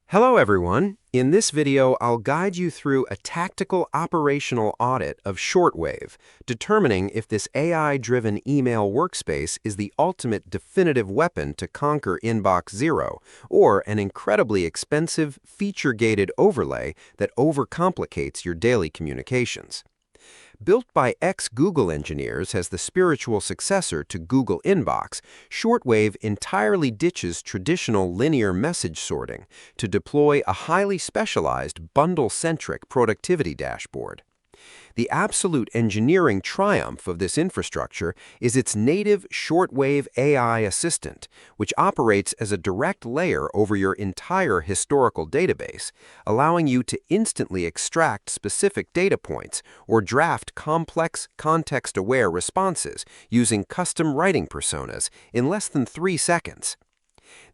Hello everyone. In this video, I'll guide you through a tactical operational audit of Shortwave, determining if this AI-driven email workspace is the ultimate definitive weapon to conquer Inbox Zero, or an incredibly expensive, feature-gated overlay that overcomplicates your daily communications. Built by ex-Google engineers as the spiritual successor to Google Inbox, Shortwave entirely ditches traditional linear message sorting to deploy a highly specialized, bundle-centric productivity dashboard. The absolute engineering triumph of this infrastructure is its native shortwave AI assistant, which operates as a direct layer over your entire historical database, allowing you to instantly extract specific data points or draft complex, context-aware responses using custom writing personas in less than 3 seconds.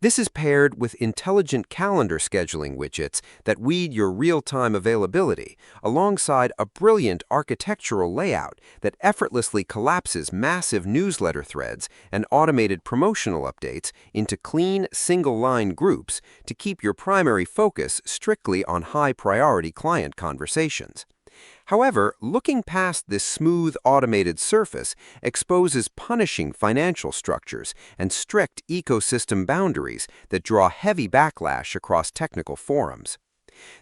This is paired with intelligent calendar scheduling widgets that weed your real-time availability, alongside a brilliant architectural layout that effortlessly collapses massive newsletter threads and automated promotional updates into clean, single-line groups to keep your primary focus strictly on high-priority client conversations. However, looking past this smooth, automated surface exposes punishing financial structures and strict ecosystem boundaries that draw heavy backlash across technical forums.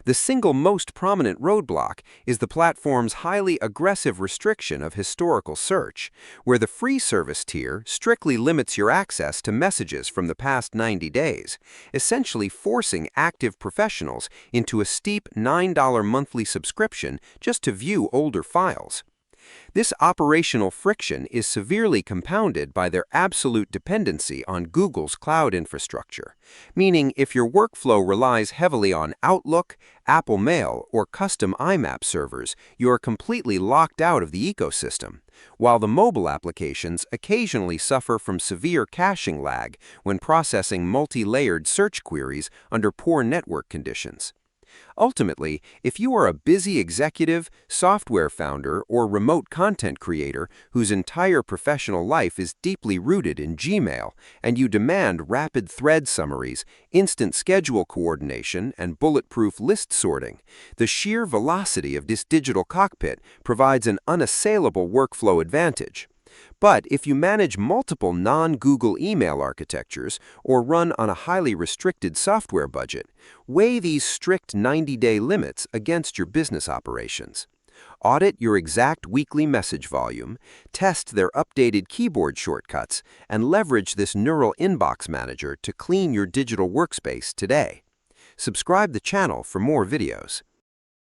The single most prominent roadblock is the platform's highly aggressive restriction of historical search, where the free service tier strictly limits your access to messages from the past 90 days, essentially forcing active professionals into a steep $9 monthly subscription just to view older files. This operational friction is severely compounded by their absolute dependency on Google's cloud infrastructure, meaning if your workflow relies heavily on Outlook, Apple Mail, or custom IMAP servers, you are completely locked out of the ecosystem, while the mobile applications occasionally suffer from severe caching lag when processing multi-layered search queries under poor network conditions. Ultimately, if you are a busy executive, software founder, or remote content creator whose entire professional life is deeply rooted in Gmail, and you demand rapid thread summaries, instant schedule coordination, and bulletproof list sorting, the sheer velocity of this digital cockpit provides an unassailable workflow advantage. But if you manage multiple non-Google email architectures or run on a highly restricted software budget, weigh these strict 90-day limits against your business operations. Audit your exact weekly message volume, test their updated keyboard shortcuts, and leverage this neural inbox manager to clean your digital workspace today. Subscribe the channel for more videos.